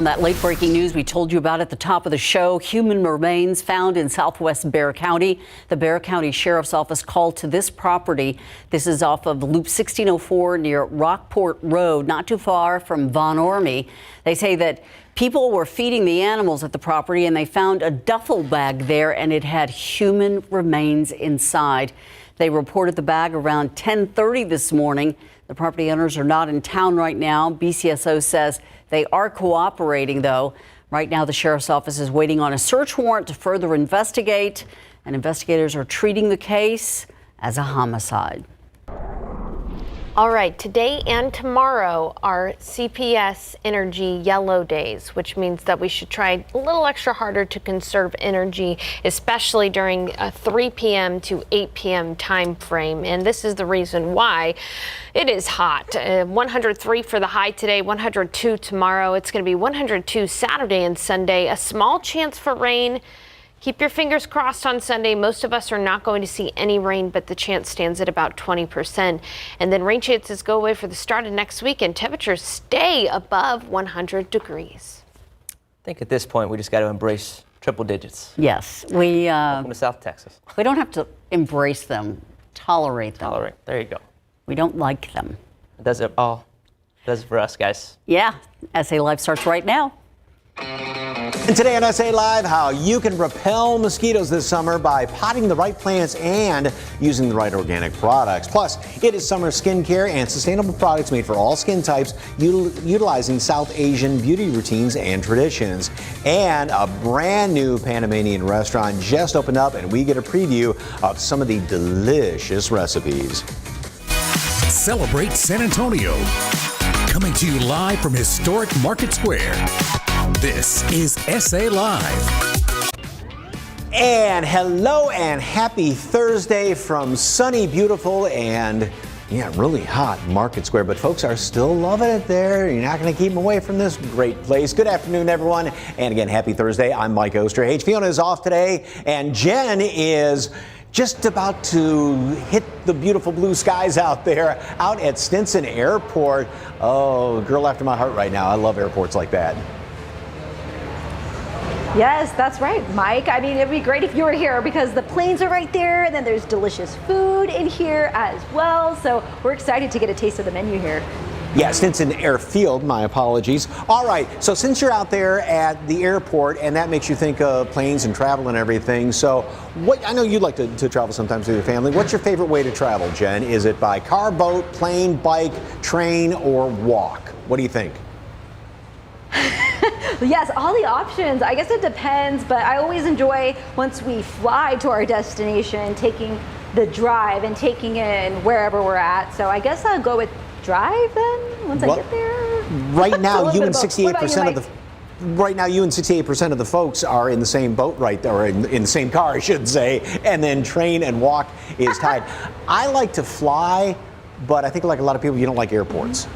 That late breaking news we told you about at the top of the show, human remains found in southwest Bexar County. The Bexar County Sheriff's Office called to this property. This is off of Loop 1604 near Rockport Road, not too far from Von Ormy. They say that people were feeding the animals at the property and they found a duffel bag there and it had human remains inside. They reported the bag around 10:30 this morning. The property owners are not in town right now. BCSO says they are cooperating, though. Right now, the sheriff's office is waiting on a search warrant to further investigate, and investigators are treating the case as a homicide. All right, today and tomorrow are CPS Energy Yellow Days, which means that we should try a little extra harder to conserve energy, especially during a 3 p.m. to 8 p.m. time frame. And this is the reason why. It is hot. 103 for the high today, 102 tomorrow. It's going to be 102 Saturday and Sunday. A small chance for rain. Keep your fingers crossed on Sunday. Most of us are not going to see any rain, but the chance stands at about 20%. And then rain chances go away for the start of next week, and temperatures stay above 100 degrees. I think at this point, we just got to embrace triple digits. Yes, Welcome to South Texas. we don't have to embrace them, tolerate them. Tolerate. There you go. We don't like them. It does it all. It does it for us, guys. Yeah, SA Live starts right now. And today on SA Live, how you can repel mosquitoes this summer by potting the right plants and using the right organic products. Plus, it is summer skincare and sustainable products made for all skin types, utilizing South Asian beauty routines and traditions. And a brand new Panamanian restaurant just opened up, and we get a preview of some of the delicious recipes. Celebrate San Antonio. Coming to you live from historic Market Square. This is SA Live. And hello and happy Thursday from sunny, beautiful, and really hot Market Square. But folks are still loving it there. You're not going to keep them away from this great place. Good afternoon, everyone. And again, happy Thursday. I'm Mike Oster. Hey, Fiona is off today, and Jen is just about to hit the beautiful blue skies out there, out at Stinson Airport. Oh, girl after my heart right now. I love airports like that. Yes, that's right, Mike. I mean, it'd be great if you were here because the planes are right there, and then there's delicious food in here as well. So we're excited to get a taste of the menu here. Yeah, Stinson Airfield, my apologies. All right, so since you're out there at the airport and that makes you think of planes and travel and everything, so I know you like to travel sometimes with your family. What's your favorite way to travel, Jen? Is it by car, boat, plane, bike, train, or walk? What do you think? Yes, all the options. I guess it depends, but I always enjoy once we fly to our destination, taking the drive and taking in wherever we're at. So I guess I'll go with drive then once I get there. Right now, you and 68% of the Right now, you and 68% of the folks are in the same boat right there, or in the same car, I should say, and then train and walk is tied. I like to fly, but I think like a lot of people, you don't like airports.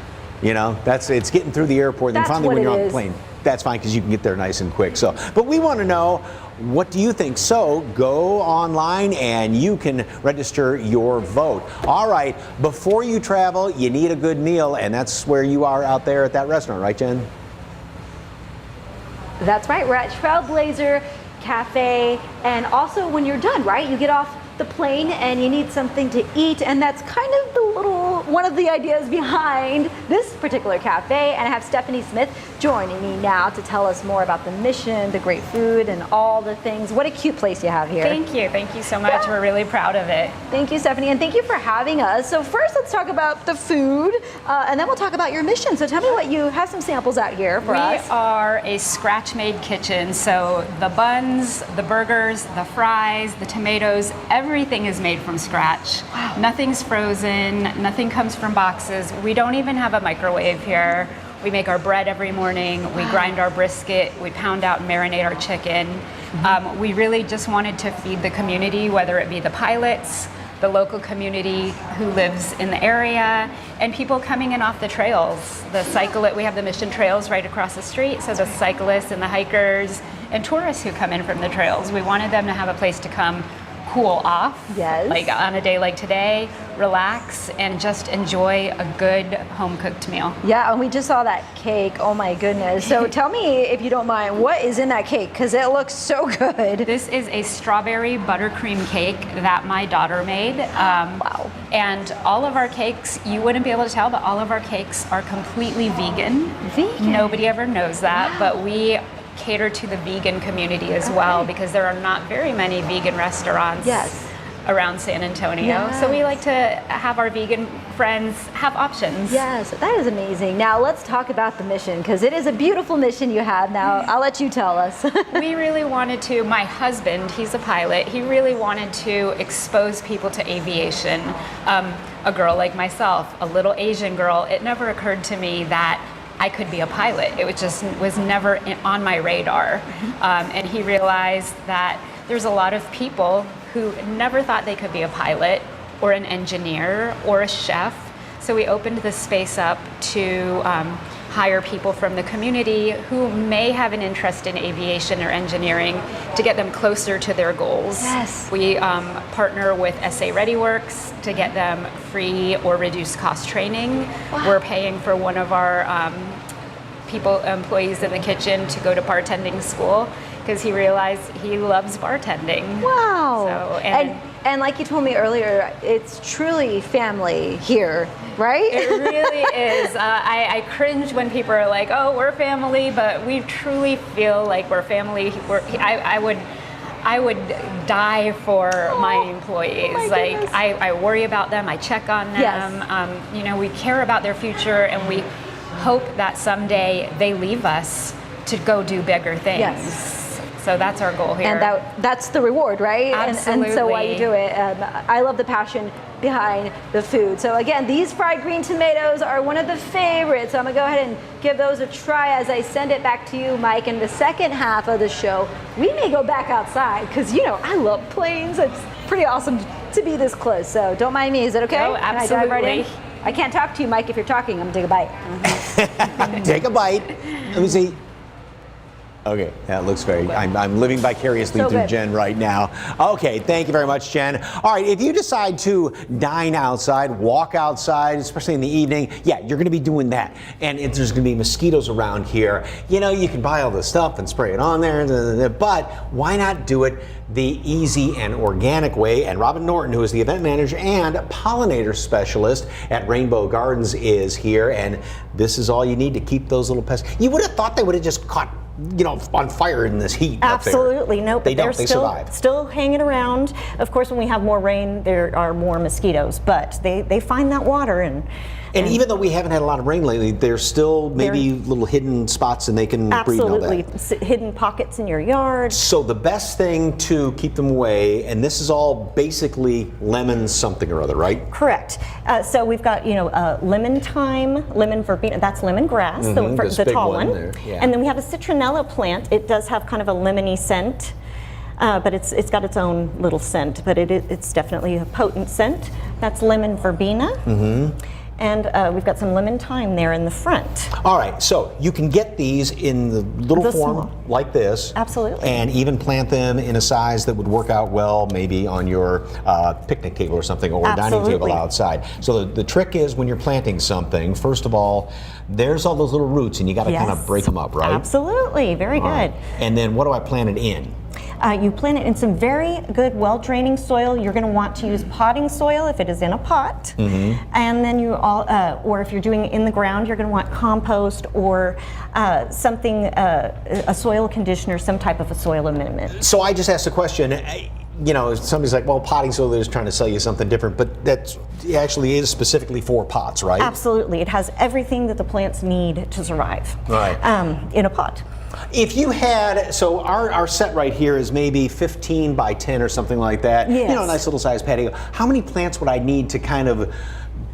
You know, it's getting through the airport, and finally when you're on the plane, that's fine because you can get there nice and quick. So, but we want to know, what do you think? So go online and you can register your vote. All right, before you travel, you need a good meal, and that's where you are out there at that restaurant, right, Jen? That's right, we're at Trailblazer Cafe, and also when you're done, right, you get off the plane and you need something to eat, and that's kind of one of the ideas behind this particular cafe. And I have Stephanie Smith joining me now to tell us more about the mission, the great food, and all the things. What a cute place you have here. Thank you so much. Yeah. We're really proud of it. Thank you, Stephanie, and thank you for having us. So first, let's talk about the food, and then we'll talk about your mission. So tell me what you have, some samples out here for us. We are a scratch-made kitchen, so the buns, the burgers, the fries, the tomatoes, everything is made from scratch. Wow. Nothing's frozen, nothing comes from boxes. We don't even have a microwave here. We make our bread every morning, we grind our brisket, we pound out and marinate our chicken. We really just wanted to feed the community, whether it be the pilots, the local community who lives in the area, and people coming in off the trails. We have the Mission Trails right across the street, so the cyclists and the hikers and tourists who come in from the trails. We wanted them to have a place to come cool off. Yes. Like on a day like today, relax and just enjoy a good home cooked meal. Yeah, and we just saw that cake. Oh my goodness. So tell me, if you don't mind, what is in that cake? Because it looks so good. This is a strawberry buttercream cake that my daughter made. Wow. And all of our cakes, you wouldn't be able to tell, but all of our cakes are completely vegan. Vegan? Nobody ever knows that, but we cater to the vegan community as well, because there are not very many vegan restaurants Yes. around San Antonio. Yes. So we like to have our vegan friends have options. Yes, that is amazing. Now let's talk about the mission, because it is a beautiful mission you have. Now I'll let you tell us. We really wanted to, my husband, he's a pilot, he really wanted to expose people to aviation. A girl like myself, a little Asian girl, it never occurred to me that I could be a pilot. It was never on my radar. And he realized that there's a lot of people who never thought they could be a pilot or an engineer or a chef. So we opened this space up to hire people from the community who may have an interest in aviation or engineering to get them closer to their goals. Yes. We partner with SA ReadyWorks to get them free or reduced cost training. Wow. We're paying for one of our employees in the kitchen to go to bartending school because he realized he loves bartending. Wow. So, and like you told me earlier, it's truly family here, right? It really is. I cringe when people are like, "Oh, we're family," but we truly feel like we're family. I would die for my employees. my Like goodness. I worry about them. I check on them. Yes. We care about their future, and we hope that someday they leave us to go do bigger things. Yes. So that's our goal here. And that's the reward, right? Absolutely. And so why you do it. I love the passion behind the food. So again, these fried green tomatoes are one of the favorites. So I'm gonna go ahead and give those a try as I send it back to you, Mike. In the second half of the show, we may go back outside because I love planes. It's pretty awesome to be this close. So don't mind me. Is it okay? Oh, Can I dive right in? absolutely. I can't talk to you, Mike. If you're talking, I'm gonna take a bite. Take a bite. Let me see. Okay, that looks very, I'm living vicariously So through good. Jen right now. Okay, thank you very much, Jen. All right, if you decide to dine outside, walk outside, especially in the evening, yeah, you're gonna be doing that. And if there's gonna be mosquitoes around here, you can buy all this stuff and spray it on there, but why not do it the easy and organic way? And Robin Norton, who is the event manager and pollinator specialist at Rainbow Gardens, is here. And this is all you need to keep those little pests. You would have thought they would have just caught on fire in this heat. Absolutely, no, but They don't, they're they still, survive. still hanging around. Of course, when we have more rain, there are more mosquitoes, but they find that water and even though we haven't had a lot of rain lately, there's still maybe little hidden spots and they can breed and all absolutely that. hidden pockets in your yard. So the best thing to keep them away, and this is all basically lemon something or other, right? Correct. So we've got lemon thyme, lemon verbena. That's lemongrass, this the big tall one one. there, yeah. And then we have a citronella plant. It does have kind of a lemony scent, but it's got its own little scent. But it's definitely a potent scent. That's lemon verbena. And we've got some lemon thyme there in the front. All right, so you can get these in the little The form small. like this. Absolutely. And even plant them in a size that would work out well, maybe on your picnic table or something, or dining table Absolutely. outside. So the trick is when you're planting something, first of all, there's all those little roots and you got to kind of Yes. break them up, right? Absolutely, very All good. right. And then what do I plant it in? You plant it in some very good, well-draining soil. You're going to want to use potting soil if it is in a pot, and then or if you're doing it in the ground, you're going to want compost or something, a soil conditioner, some type of a soil amendment. So I just asked a question. Somebody's like, well, potting soil is trying to sell you something different, but that actually is specifically for pots, right? Absolutely, it has everything that the plants need to survive. Right. In a pot. If you had, so our set right here is maybe 15 by 10 or something like that. Yes. A nice little size patio. How many plants would I need to kind of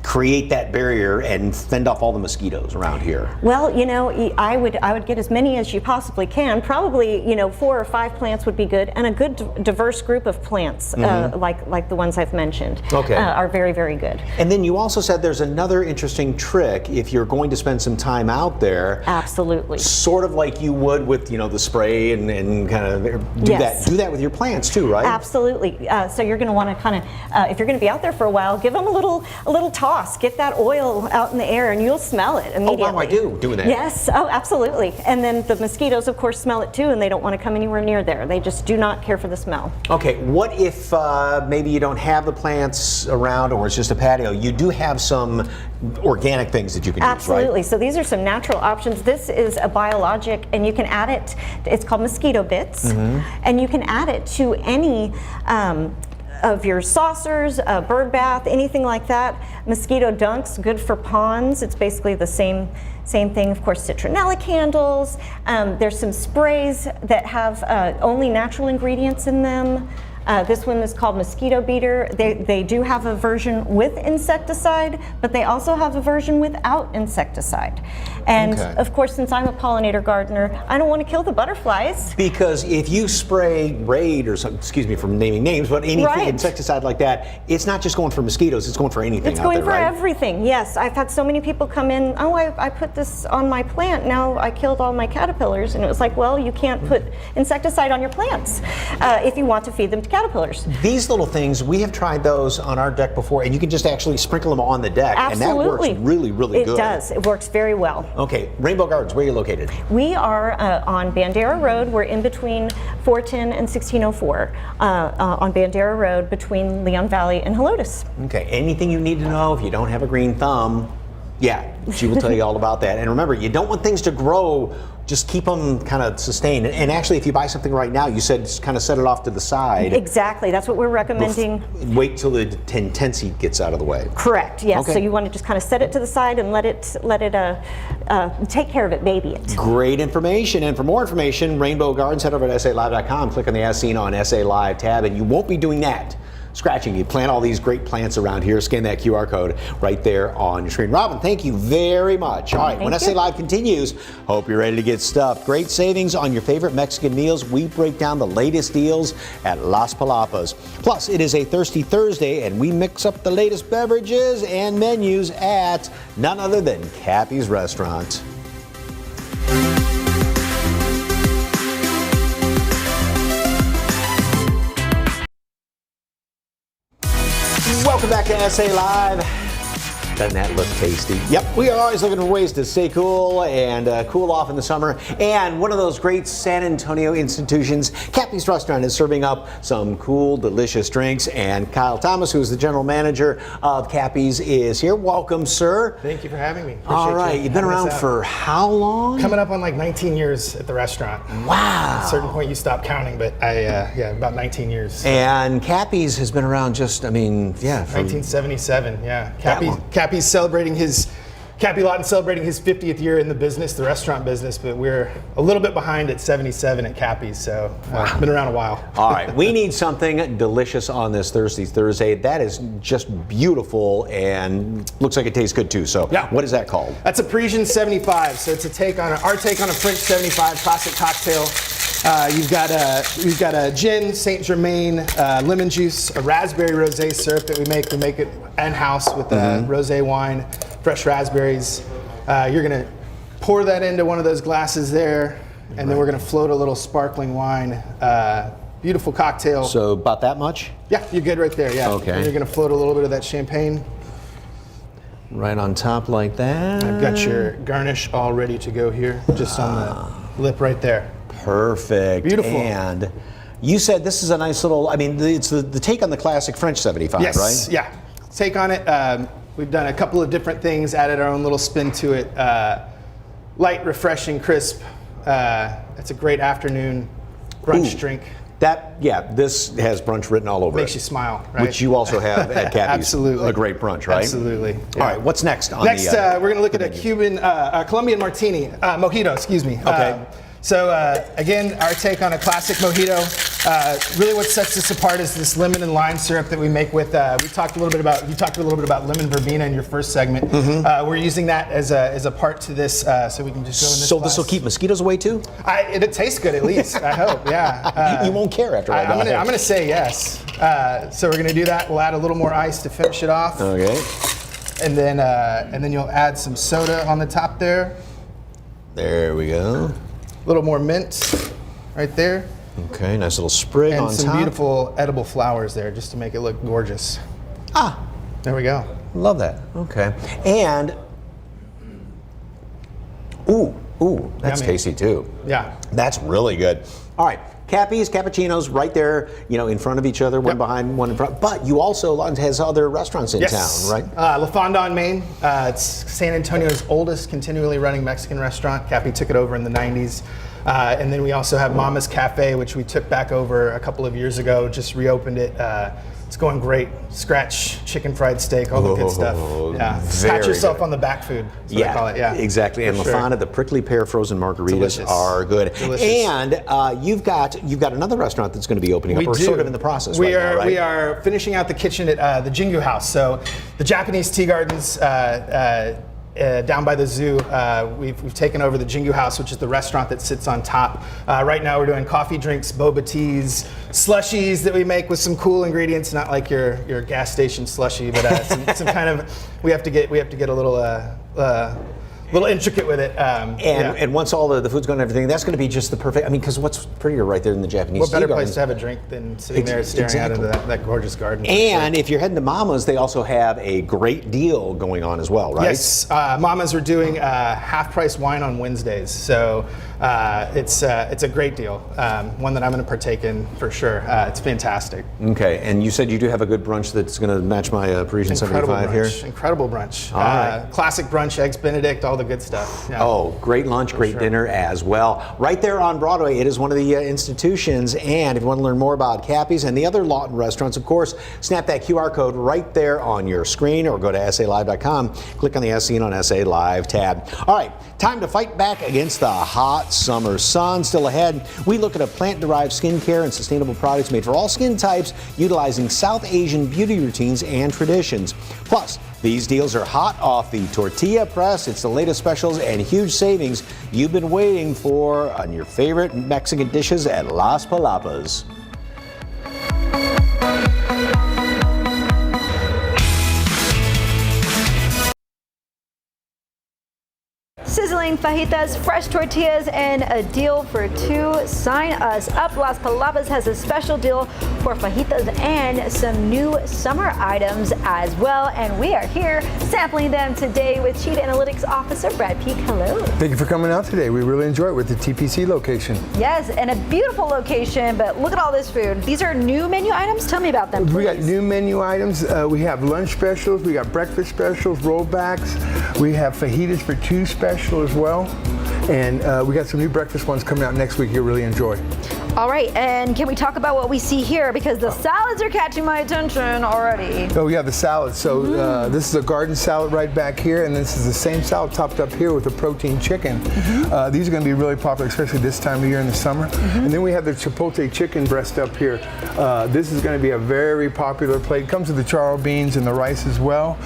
create that barrier and fend off all the mosquitoes around here? Well, you know, I would get as many as you possibly can. Probably, you know, 4 or 5 plants would be good, and a good diverse group of plants, like the ones I've mentioned, are very, very good. And then you also said there's another interesting trick if you're going to spend some time out there. Absolutely. Sort of like you would with, you know, the spray and kind of do Yes. that. Do that with your plants too, right? Absolutely. So you're going to want to kind of, if you're going to be out there for a while, give them a little toss. Get that oil out in the air, and you'll smell it immediately. Oh, wow, I do doing that. Yes. Oh, absolutely. And then the mosquitoes, of course, smell it too, and they don't want to come anywhere near there. They just do not care for the smell. Okay. What if maybe you don't have the plants around, or it's just a patio? You do have some organic things that you can use, Absolutely. right? So these are some natural options. This is a biologic, and you can add it. It's called mosquito bits, and you can add it to any of your saucers, a bird bath, anything like that. Mosquito dunks, good for ponds. It's basically the same thing. Of course, citronella candles. There's some sprays that have only natural ingredients in them. This one is called Mosquito Beater. They do have a version with insecticide, but they also have a version without insecticide. And of course, since I'm a pollinator gardener, I don't want to kill the butterflies. Because if you spray Raid or some, excuse me for naming names, but anything insecticide like that, it's not just going for mosquitoes, it's going for anything It's out going there, for right? everything, yes. I've had so many people come in, oh, I put this on my plant, now I killed all my caterpillars. And it was like, well, you can't put insecticide on your plants if you want to feed them to caterpillars. These little things, we have tried those on our deck before, and you can just actually sprinkle them on the deck. Absolutely. And that works really, really good. It does. It works very well. Okay, Rainbow Gardens, where are you located? We are on Bandera Road. We're in between 410 and 1604 on Bandera Road between Leon Valley and Helotes. Okay, anything you need to know if you don't have a green thumb, yeah, she will tell you all about that. And remember, you don't want things to grow, just keep them kind of sustained. And actually, if you buy something right now, you said kind of set it off to the side. Exactly, that's what we're recommending. Wait till the intense heat gets out of the way. Correct, yes. Okay. So you want to just kind of set it to the side and let it take care of it, baby it. Great information. And for more information, Rainbow Gardens, head over to SALive.com, click on the As Seen on SA Live tab, and you won't be doing that. Scratching. You plant all these great plants around here. Scan that QR code right there on your screen. Robin, thank you very much. All right, when SA Live continues, hope you're ready to get stuffed. Great savings on your favorite Mexican meals. We break down the latest deals at Las Palapas. Plus, it is a Thirsty Thursday, and we mix up the latest beverages and menus at none other than Cappy's Restaurant. Welcome back to SA Live. Doesn't that look tasty? Yep, we are always looking for ways to stay cool and cool off in the summer. And one of those great San Antonio institutions, Cappy's Restaurant, is serving up some cool, delicious drinks. And Kyle Thomas, who's the general manager of Cappy's, is here. Welcome, sir. Thank you for having me. Appreciate All right, you've been having us around out. for how long? Coming up on like 19 years at the restaurant. Wow. At a certain point you stop counting, but about 19 years. And Cappy's has been around just, I mean, yeah. From 1977, yeah. That long. Cappy's celebrating Cappy Lawton celebrating his 50th year in the business, the restaurant business, but we're a little bit behind at 77 at Cappy's, so been around a while. All right, we need something delicious on this Thirsty Thursday. That is just beautiful and looks like it tastes good too. So, what is that called? That's a Parisian 75. So it's our take on a French 75 classic cocktail. We've got a gin, Saint Germain, lemon juice, a raspberry rosé syrup that we make. We make it in-house with rosé wine, fresh raspberries. You're gonna pour that into one of those glasses there, and then we're gonna float a little sparkling wine. Beautiful cocktail. So about that much? Yeah, you're good right there. Yeah. Okay. And you're gonna float a little bit of that champagne. Right on top like that. I've got your garnish all ready to go here, just on the lip right there. Perfect. Beautiful. And you said this is a nice little, I mean, it's the take on the classic French 75, Yes, right? yeah. Take on it. We've done a couple of different things, added our own little spin to it. Light, refreshing, crisp. It's a great afternoon brunch drink. This has brunch written all over Makes it. you smile, right? Which you also have at Cappy's. Absolutely. A great brunch, right? Absolutely. All right, what's next on Next, the we're going to look at a Colombian martini, mojito, excuse me. Okay. So again, our take on a classic mojito. Really, what sets this apart is this lemon and lime syrup that we make with. You talked a little bit about lemon verbena in your first segment. We're using that as a part to this, so we can just go in this. So glass. this will keep mosquitoes away too? It tastes good at least. I hope. Yeah. You won't care after I'm gonna say yes. So we're gonna do that. We'll add a little more ice to finish it off. Okay. And then you'll add some soda on the top there. There we go. A little more mint right there. Okay, nice little sprig And on some top. beautiful edible flowers there just to make it look gorgeous. Ah, There we go. love that. Okay. And, ooh, that's Yummy. tasty too. Yeah. That's really good. All right, Cappy's, Cappuccinos right there, in front of each other, one behind, one in front. But you also has other restaurants in town, right? La Fonda on Main. It's San Antonio's oldest continually running Mexican restaurant. Cappy took it over in the 90s. And then we also have Mama's Cafe, which we took back over a couple of years ago, just reopened it. It's going great. Scratch, chicken fried steak, all the good stuff. Yeah. Pat yourself good. on the back food. That's what I call it. Yeah. Exactly. And For La sure. Fonda, the prickly pear frozen margaritas Delicious. are good. Delicious. And you've got another restaurant that's going to be opening up, or sort of in the process right now, right? We are finishing out the kitchen at the Jingu House. So the Japanese tea gardens down by the zoo, we've taken over the Jingu House, which is the restaurant that sits on top. Right now we're doing coffee drinks, boba teas, slushies that we make with some cool ingredients, not like your gas station slushie, but some kind of, we have to get a little intricate with it. And once all the food's gone and everything, that's going to be just the perfect, because what's prettier right there in the Japanese What better tea place gardens? to have a drink than sitting there staring out into that gorgeous garden? And if you're heading to Mama's, they also have a great deal going on as well, right? Yes, Mama's are doing half-price wine on Wednesdays, so it's a great deal. One that I'm going to partake in for sure. It's fantastic. Okay, and you said you do have a good brunch that's going to match my Parisian 75 here? Incredible brunch. All right. Classic brunch, eggs Benedict, all the good stuff. Yeah. Oh, great lunch, great dinner as well. Right there on Broadway, it is one of the institutions. And if you want to learn more about Cappy's and the other Lawton restaurants, of course, snap that QR code right there on your screen or go to SALive.com. Click on the As Seen on SA Live tab. All right, time to fight back against the hot summer sun. Still ahead, we look at a plant-derived skincare and sustainable products made for all skin types, utilizing South Asian beauty routines and traditions. Plus, these deals are hot off the tortilla press. It's the latest specials and huge savings you've been waiting for on your favorite Mexican dishes at Las Palapas. Sizzling fajitas, fresh tortillas, and a deal for two. Sign us up. Las Palapas has a special deal for fajitas and some new summer items as well. And we are here sampling them today with Chief Analytics Officer Brad Peak. Hello. Thank you for coming out today. We really enjoy it with the TPC location. Yes, and a beautiful location, but look at all this food. These are new menu items. Tell me about them, please. We got new menu items. We have lunch specials. We got breakfast specials, rollbacks. We have fajitas for two special as well. And we got some new breakfast ones coming out next week you'll really enjoy. All right, and can we talk about what we see here? Because the salads are catching my attention already. Oh, yeah, the salad. So this is a garden salad right back here, and this is the same salad topped up here with a protein chicken. These are going to be really popular, especially this time of year in the summer. And then we have the chipotle chicken breast up here. This is going to be a very popular plate. It comes with the charro beans and the rice as well.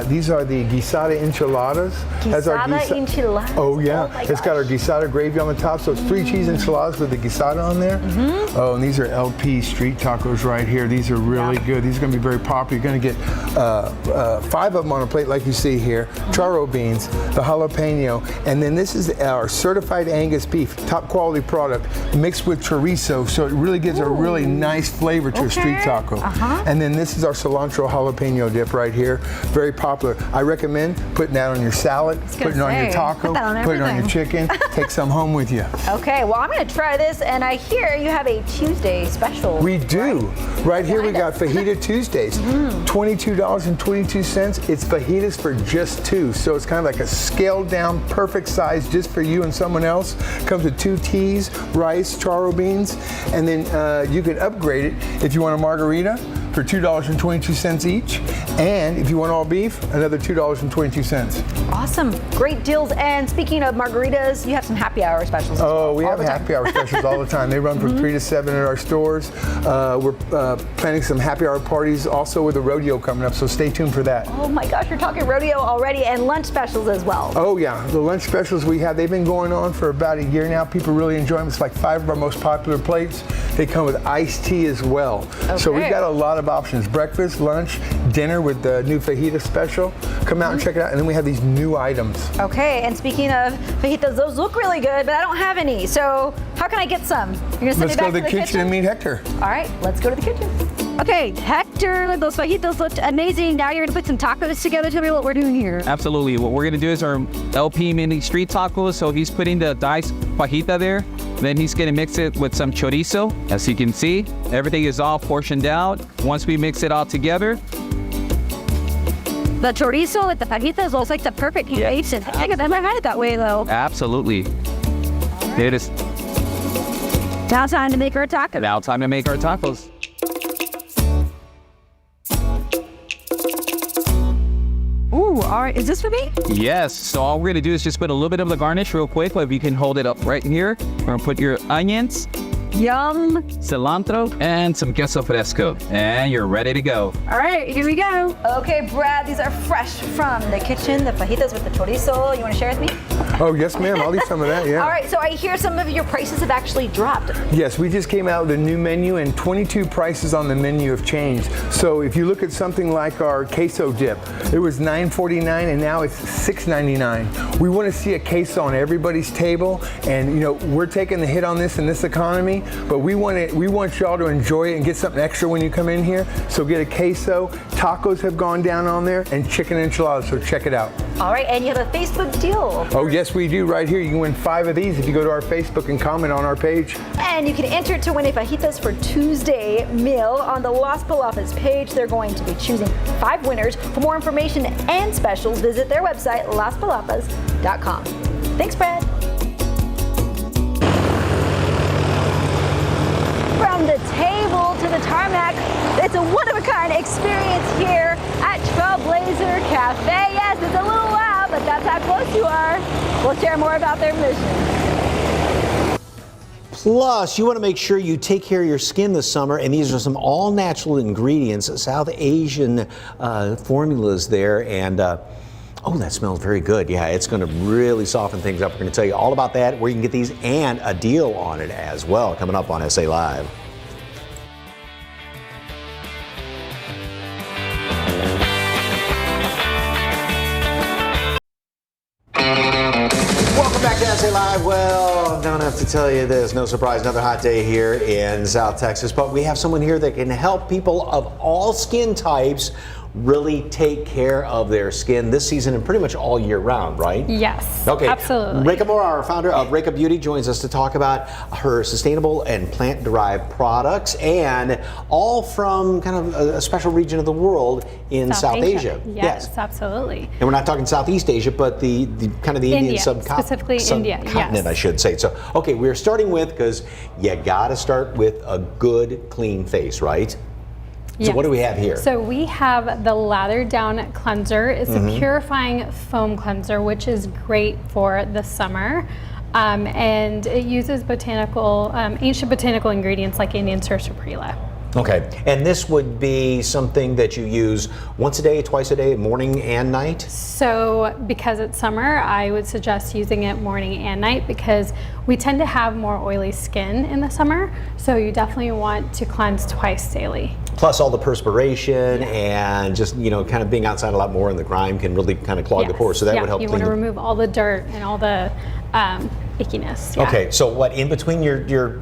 These are the guisada enchiladas. Guisada enchiladas? Oh, yeah. Oh my It's got our guisada gravy on the top, so it's 3 cheese enchiladas with the guisada on there. Oh, and these are LP street tacos right here. These are really good. These are going to be very popular. You're going to get 5 of them on a plate like you see here. Charro beans, the jalapeno, and then this is our certified Angus beef, top quality product, mixed with chorizo, so it really gives a really nice flavor to a street taco. And then this is our cilantro jalapeno dip right here. Very popular. I recommend putting that on your salad, putting it on your taco, put it on your chicken. Take some home with you. Okay, well, I'm going to try this, and I hear you have a Tuesday special. We do. Right here we got Fajita Tuesdays. $22.22. It's fajitas for just 2. So it's kind of like a scaled down, perfect size just for you and someone else. Comes with 2 teas, rice, charro beans, and then you can upgrade it if you want a margarita. for $2.22 each. And if you want all beef, another $2.22. Awesome. Great deals. And speaking of margaritas, you have some happy hour specials. Oh, we all have the time. happy hour specials all the time. They run from 3 to 7 at our stores. We're planning some happy hour parties also with the rodeo coming up, so stay tuned for that. Oh my gosh, you're talking rodeo already, and lunch specials as well. Oh yeah, the lunch specials we have, they've been going on for about a year now. People really enjoy them. It's like 5 of our most popular plates. They come with iced tea as well. So we've got a lot of options. Breakfast, lunch, dinner with the new fajita special. Come out and check it out. And then we have these new items. Okay, and speaking of fajitas, those look really good, but I don't have any. So how can I get some? You're gonna send Let's me go back to the kitchen and meet Hector. All right, let's go to the kitchen. Okay, Hector, those fajitas looked amazing. Now you're gonna put some tacos together. Tell me what we're doing here. Absolutely. What we're gonna do is our LP mini street tacos. So he's putting the diced fajita there. Then he's gonna mix it with some chorizo. As you can see, everything is all portioned out. Once we mix it all together. The chorizo with the fajitas looks like the perfect combination. I think I've never had it that way though. Absolutely. It is Now time to make our tacos. now time to make our tacos. Ooh, all right, is this for me? Yes, so all we're gonna do is just put a little bit of the garnish real quick, but if you can hold it up right here. We're gonna put your onions, Yum. cilantro, and some queso fresco. And you're ready to go. All right, here we go. Okay, Brad, these are fresh from the kitchen, the fajitas with the chorizo. You wanna share with me? Oh yes ma'am, I'll eat some of that, yeah. All right, so I hear some of your prices have actually dropped. Yes, we just came out with a new menu and 22 prices on the menu have changed. So if you look at something like our queso dip, it was $9.49 and now it's $6.99. We want to see a queso on everybody's table, and you know, we're taking the hit on this in this economy, but we want y'all to enjoy it and get something extra when you come in here. So get a queso. Tacos have gone down on there, and chicken enchiladas, so check it out. All right, and you have a Facebook deal. Oh yes, we do right here. You can win 5 of these if you go to our Facebook and comment on our page. And you can enter to win a Fajitas for Tuesday meal on the Las Palapas page. They're going to be choosing 5 winners. For more information and specials, visit their website, laspalapas.com. Thanks, Brad. From the table to the tarmac, it's a one-of-a-kind experience here at Trailblazer Cafe. Yes, it's a little loud, but that's how close you are. We'll share more about their mission. Plus, you want to make sure you take care of your skin this summer, and these are some all-natural ingredients, South Asian formulas there, and oh, that smells very good. Yeah, it's going to really soften things up. We're going to tell you all about that, where you can get these, and a deal on it as well, coming up on SA Live. Welcome back to SA Live. Well, don't have to tell you this, no surprise, another hot day here in South Texas, but we have someone here that can help people of all skin types really take care of their skin this season and pretty much all year round, right? Yes, okay. absolutely. Reka Moore, our founder of Reka Beauty, joins us to talk about her sustainable and plant-derived products, and all from kind of a special region of the world in South Asia. Yes, absolutely. And we're not talking Southeast Asia, but the kind of the Indian subcontinent. Specifically India, yes. I should say. So, okay, we're starting with, because you got to start with a good, clean face, right? So what do we have here? So we have the Lather Down Cleanser. It's a purifying foam cleanser, which is great for the summer. And it uses botanical, ancient botanical ingredients like Indian sarsaparilla. Okay, and this would be something that you use once a day, twice a day, morning and night? So because it's summer, I would suggest using it morning and night, because we tend to have more oily skin in the summer. So you definitely want to cleanse twice daily. Plus all the perspiration and just, you know, kind of being outside a lot more, and the grime can really kind of clog the pores. So that would help you clean want to the... remove all the dirt and all the ickiness. Yeah. Okay, so what, in between your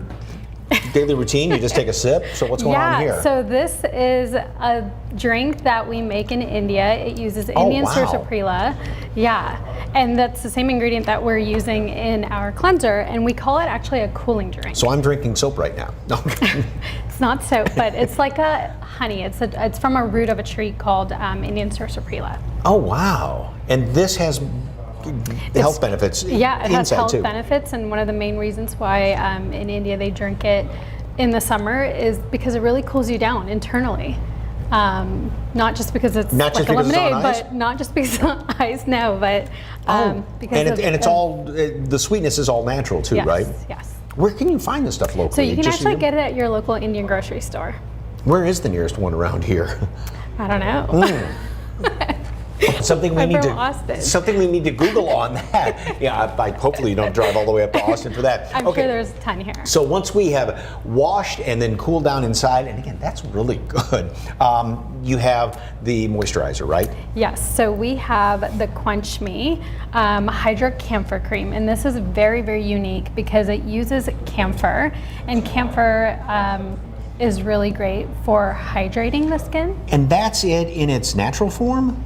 daily routine, you just take a sip? So what's going on here? So this is a drink that we make in India. It uses Indian sarsaparilla. Yeah, and that's the same ingredient that we're using in our cleanser, and we call it actually a cooling drink. So I'm drinking soap right now. It's not soap, but it's like a honey. It's from a root of a tree called Indian sarsaparilla. Oh, wow. And this has health benefits. Yeah, it has health too. benefits, and one of the main reasons why in India they drink it in the summer is because it really cools you down internally. Not just because it's Not just like a because it's on lemonade, ice? but not just because it's on ice, no, but because and it's all, the sweetness is all natural too, yes, right? Yes. Where can you find this stuff locally? So you can Just actually you? get it at your local Indian grocery store. Where is the nearest one around here? I don't know. Something we I'm need from to Austin. something we need to Google on that. Yeah, hopefully you don't drive all the way up to Austin for that. I'm Okay. sure there's a ton here. So once we have washed and then cooled down inside, and again, that's really good. You have the moisturizer, right? Yes, so we have the Quench Me Hydro Camphor Cream, and this is very, very unique because it uses camphor, and camphor is really great for hydrating the skin. And that's it in its natural form?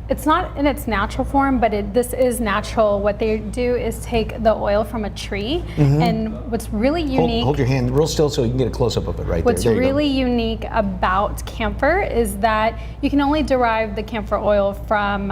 It's not in its natural form, but this is natural. What they do is take the oil from a tree, and what's really unique. Hold your hand real still so you can get a close-up of it right What's there. There you go. really unique about camphor is that you can only derive the camphor oil from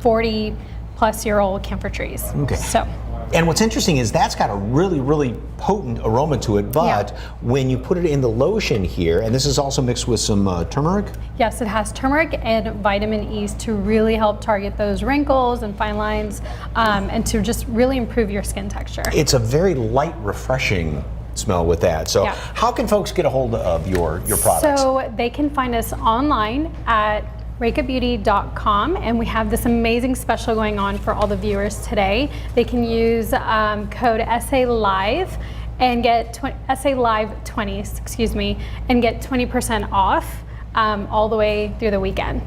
40-plus-year-old camphor trees. Okay. So. And what's interesting is that's got a really, really potent aroma to it, but when you put it in the lotion here, and this is also mixed with some turmeric? Yes, it has turmeric and vitamin E to really help target those wrinkles and fine lines and to just really improve your skin texture. It's a very light, refreshing smell with that. So how can folks get a hold of your products? So they can find us online at ReikaBeauty.com, and we have this amazing special going on for all the viewers today. They can use code SALIVE and get SALIVE20, excuse me, and get 20% off all the way through the weekend.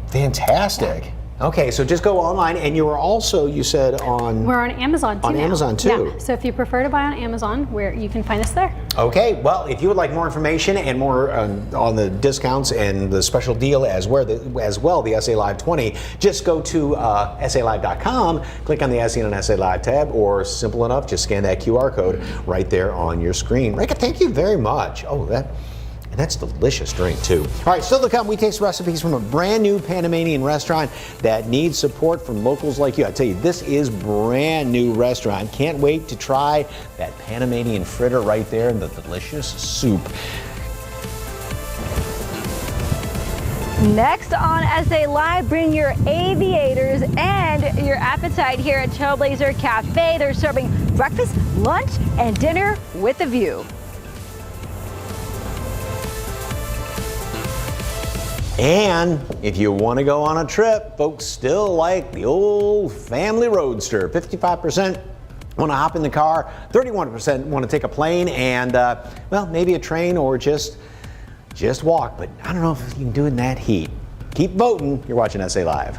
Fantastic. Okay, so just go online, and you are also, you said, on... We're on Amazon too. On now. Amazon too. Yeah. So if you prefer to buy on Amazon, where you can find us there. Okay, well, if you would like more information and more on the discounts and the special deal as well, the SA Live 20, just go to SALive.com, click on the As Seen on SA Live tab, or simple enough, just scan that QR code right there on your screen. Reika, thank you very much. Oh, that's delicious drink too. All right, still to come, we taste recipes from a brand new Panamanian restaurant that needs support from locals like you. I tell you, this is brand new restaurant. Can't wait to try that Panamanian fritter right there and the delicious soup. Next on SA Live, bring your aviators and your appetite here at Trailblazer Cafe. They're serving breakfast, lunch, and dinner with a view. And if you want to go on a trip, folks still like the old family roadster. 55% want to hop in the car, 31% want to take a plane, and well, maybe a train or just walk. But I don't know if you can do it in that heat. Keep voting. You're watching SA Live.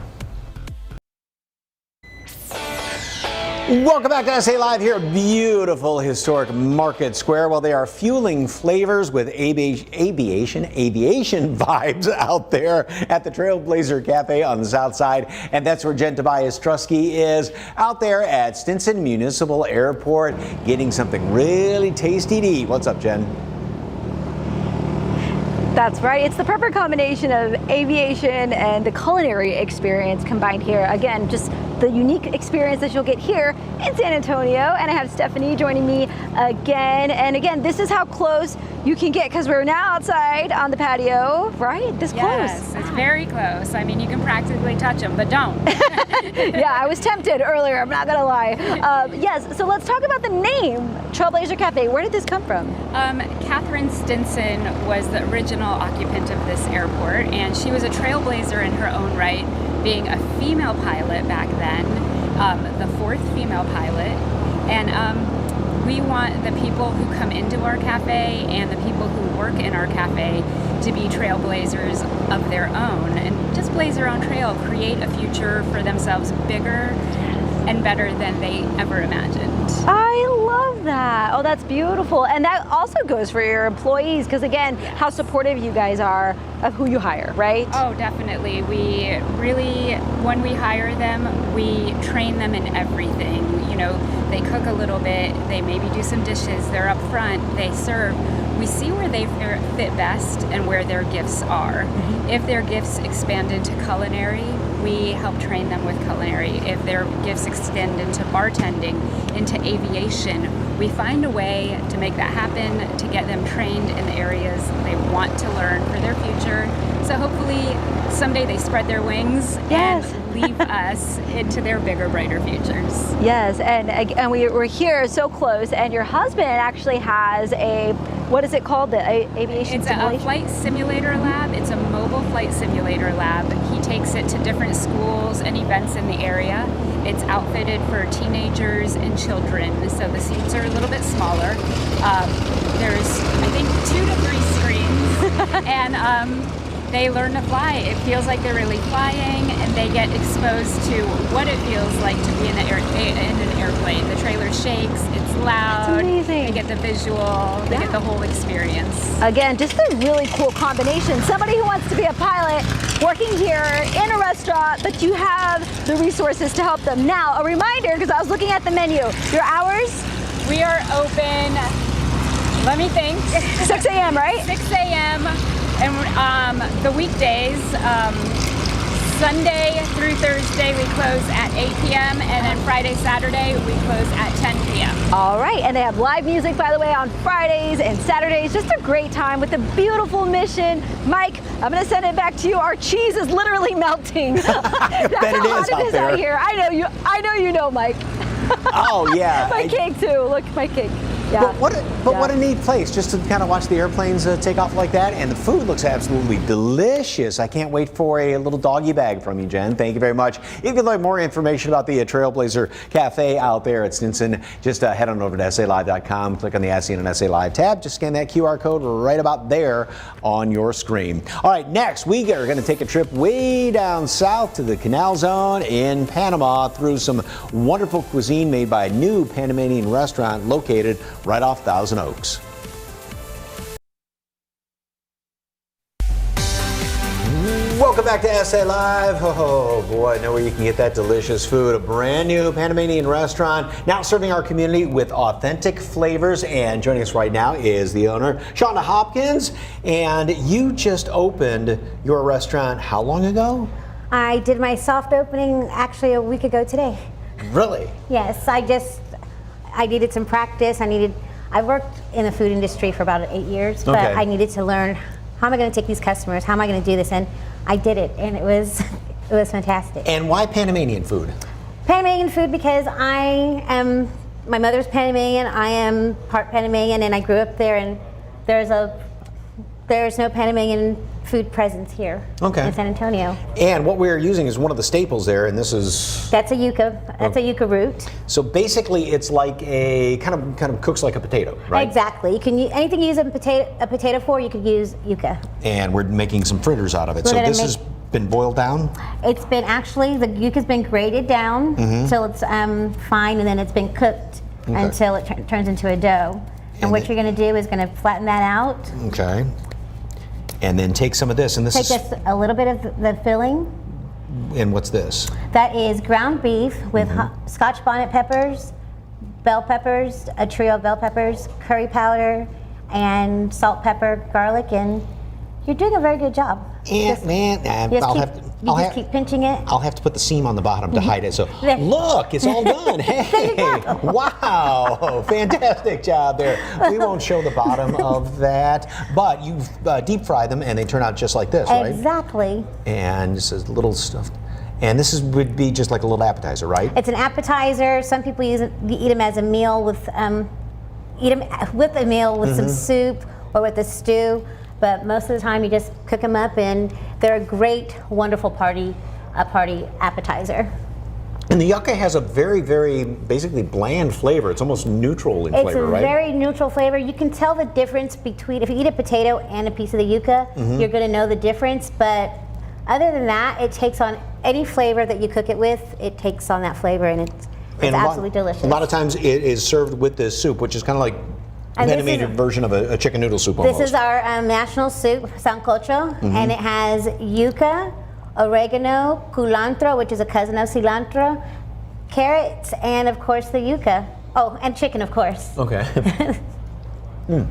Welcome back to SA Live here at beautiful historic Market Square. Well, they are fueling flavors with aviation vibes out there at the Trailblazer Cafe on the south side. And that's where Jen Tobias Trusky is, out there at Stinson Municipal Airport, getting something really tasty to eat. What's up, Jen? That's right. It's the perfect combination of aviation and the culinary experience combined here. Again, just the unique experience that you'll get here in San Antonio. And I have Stephanie joining me again. And again, this is how close you can get because we're now outside on the patio, right? This close. Yes, it's very close. I mean, you can practically touch them, but don't. Yeah, I was tempted earlier. I'm not gonna lie. Yes, so let's talk about the name Trailblazer Cafe. Where did this come from? Catherine Stinson was the original occupant of this airport, and she was a trailblazer in her own right, being a female pilot back then, the fourth female pilot. And we want the people who come into our cafe and the people who work in our cafe to be trailblazers of their own and just blaze their own trail, create a future for themselves bigger and better than they ever imagined. I love that. Oh, that's beautiful. And that also goes for your employees because, again, how supportive you guys are of who you hire, right? Oh, definitely. We really, when we hire them, we train them in everything. You know, they cook a little bit, they maybe do some dishes, they're up front, they serve. We see where they fit best and where their gifts are. If their gifts expand into culinary, we help train them with culinary. If their gifts extend into bartending, into aviation, we find a way to make that happen, to get them trained in the areas they want to learn for their future. So hopefully someday they spread their wings and leave us into their bigger, brighter futures. Yes, and we're here so close, and your husband actually has a, what is it called, the aviation It's simulation? a flight simulator lab. It's a mobile flight simulator lab. He takes it to different schools and events in the area. It's outfitted for teenagers and children, so the seats are a little bit smaller. There's, I think, 2 to 3 screens, and they learn to fly. It feels like they're really flying, and they get exposed to what it feels like to be in an airplane. The trailer shakes, it's loud. It's amazing. They get the visual, they get the whole experience. Again, just a really cool combination. Somebody who wants to be a pilot working here in a restaurant, but you have the resources to help them. Now, a reminder, because I was looking at the menu, your hours? We are open, let me think. 6 a.m., right? 6 a.m. And the weekdays, Sunday through Thursday, we close at 8 p.m. and then Friday, Saturday, we close at 10 p.m. All right, and they have live music, by the way, on Fridays and Saturdays. Just a great time with a beautiful mission. Mike, I'm gonna send it back to you. Our cheese is literally melting. That's I bet how it hot is it out is there. out here. I know you know, Mike. Oh, yeah. My cake too, look, my cake. Yeah. But what a neat place, just to kind of watch the airplanes take off like that. And the food looks absolutely delicious. I can't wait for a little doggy bag from you, Jen. Thank you very much. If you'd like more information about the Trailblazer Cafe out there at Stinson, just head on over to SALive.com, click on the As Seen on SA Live tab. Just scan that QR code right about there on your screen. All right, next we are going to take a trip way down south to the Canal Zone in Panama through some wonderful cuisine made by a new Panamanian restaurant located right off Thousand Oaks. Welcome back to SA Live. Oh boy, I know where you can get that delicious food. A brand new Panamanian restaurant now serving our community with authentic flavors. And joining us right now is the owner, Shonda Hopkins. And you just opened your restaurant how long ago? I did my soft opening actually a week ago today. Really? Yes, I needed some practice. I worked in the food industry for about 8 years, but Okay. I needed to learn, how am I going to take these customers? How am I going to do this? And I did it, and it was fantastic. And why Panamanian food? Panamanian food because my mother's Panamanian, I am part Panamanian, and I grew up there, and there's no Panamanian food presence here in San Antonio. And what we're using is one of the staples there, and this is... That's a yuca. That's a yuca root. So basically, it's like a kind of cooks like a potato, right? Exactly. You can use anything you use a potato for. You could use yuca. And we're making some fritters out of it. So this has been boiled down. It's been the yuca's been grated down until it's fine, and then it's been cooked until it turns into a dough. And what you're going to do is going to flatten that out. Okay. And then take some of this, and Take a little bit of the filling. And what's this? That is ground beef with Scotch bonnet peppers, bell peppers, a trio of bell peppers, curry powder, and salt, pepper, garlic, and you're doing a very good job. I'll keep pinching it. I'll have to put the seam on the bottom to hide it. So look, it's all done. Hey, wow, fantastic job there. We won't show the bottom of that, but you deep fry them and they turn out just like this, right? Exactly. And this is little stuff. And this would be just like a little appetizer, right? It's an appetizer. Some people eat them as a meal with some soup or with a stew. But most of the time, you just cook them up, and they're a great, wonderful party appetizer. And the yucca has a very, very basically bland flavor. It's almost neutral in flavor, right? It's a very neutral flavor. You can tell the difference between, if you eat a potato and a piece of the yucca, you're going to know the difference. But other than that, it takes on any flavor that you cook it with. It takes on that flavor, and it's absolutely delicious. A lot of times, it is served with this soup, which is kind of like an animated version of a chicken noodle soup almost. This is our national soup, sancocho, and it has yuca, oregano, culantro, which is a cousin of cilantro, carrots, and of course the yuca. Oh, and chicken, of course. Okay. And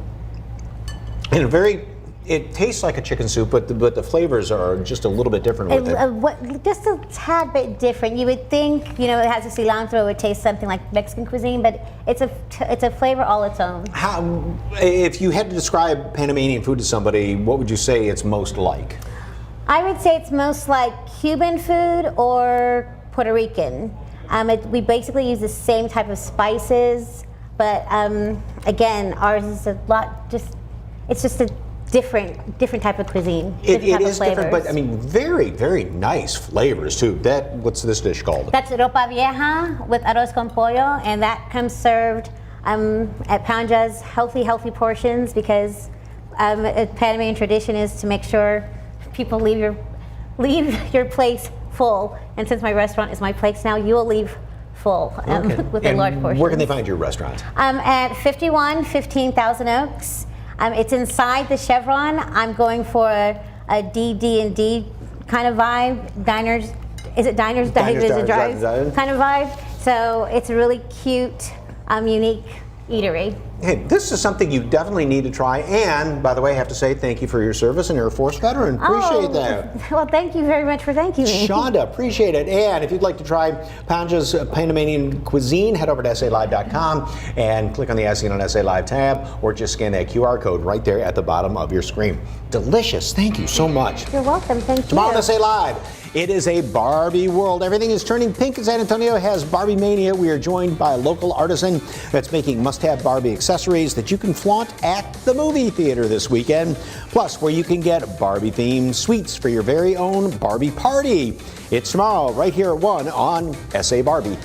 it tastes like a chicken soup, but the flavors are just a little bit different with it. Just a tad bit different. You would think, you know, it has a cilantro, it would taste something like Mexican cuisine, but it's a flavor all its own. How, if you had to describe Panamanian food to somebody, what would you say it's most like? I would say it's most like Cuban food or Puerto Rican. We basically use the same type of spices, but again, ours is a lot it's just a different type of cuisine. It is different, but I mean, very, very nice flavors too. What's this dish called? That's ropa vieja with arroz con pollo, and that comes served at Panja's healthy portions, because a Panamanian tradition is to make sure people leave your place full. And since my restaurant is my place now, you will leave full with a large portion. Where can they find your restaurant? At 5115 Thousand Oaks. It's inside the Chevron. I'm going for a DD&D kind of vibe. Diners, is it diners? Diners, drives kind of vibe. So it's a really cute, unique eatery. Hey, this is something you definitely need to try. And by the way, I have to say thank you for your service, and Air Force veteran. Appreciate that. Well, thank you very much for thanking me. Shonda, appreciate it. And if you'd like to try Panja's Panamanian cuisine, head over to SALive.com and click on the As Seen on SA Live tab, or just scan that QR code right there at the bottom of your screen. Delicious. Thank you so much. You're welcome. Thank you. Tomorrow on SA Live, it is a Barbie world. Everything is turning pink. San Antonio has Barbie Mania. We are joined by a local artisan that's making must-have Barbie accessories that you can flaunt at the movie theater this weekend. Plus, where you can get Barbie-themed sweets for your very own Barbie party. It's tomorrow, right here at 1 on SA Barbie.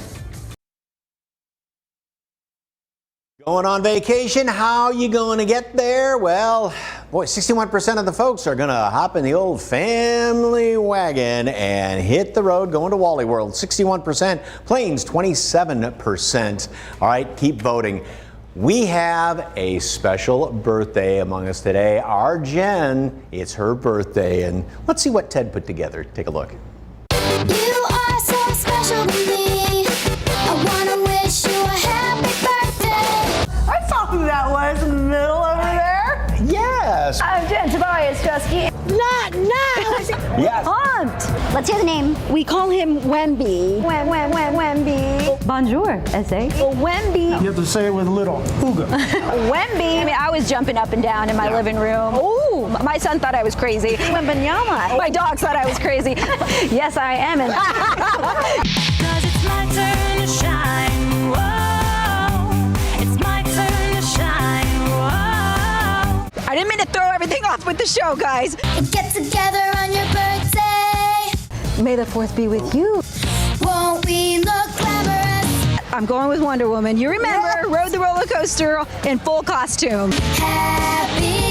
Going on vacation, how you going to get there? Well, boy, 61% of the folks are going to hop in the old family wagon and hit the road going to Wally World. 61%, planes 27%. All right, keep voting. We have a special birthday among us today. Our Jen, it's her birthday, and let's see what Ted put together. Take a look. You are so special to me. I want to wish you a happy birthday. I saw who that was in the middle over there. Yes. I'm Jen Tobias Chusky. Not now. Yes. Pumped. Let's hear the name. We call him Wemby. Wemby. Bonjour, S.A. Wemby. You have to say it with a little ooga. Wemby. I mean, I was jumping up and down in my living room. Ooh, my son thought I was crazy. Wembanyama. My dogs thought I was crazy. Yes, I am. And 'Cause it's my turn to shine. Whoa. It's my turn to shine. Whoa. I didn't mean to throw everything off with the show, guys. Get together on your birthday. May the 4th be with you. Won't we look glamorous? I'm going with Wonder Woman. You remember, rode the roller coaster in full costume. Happy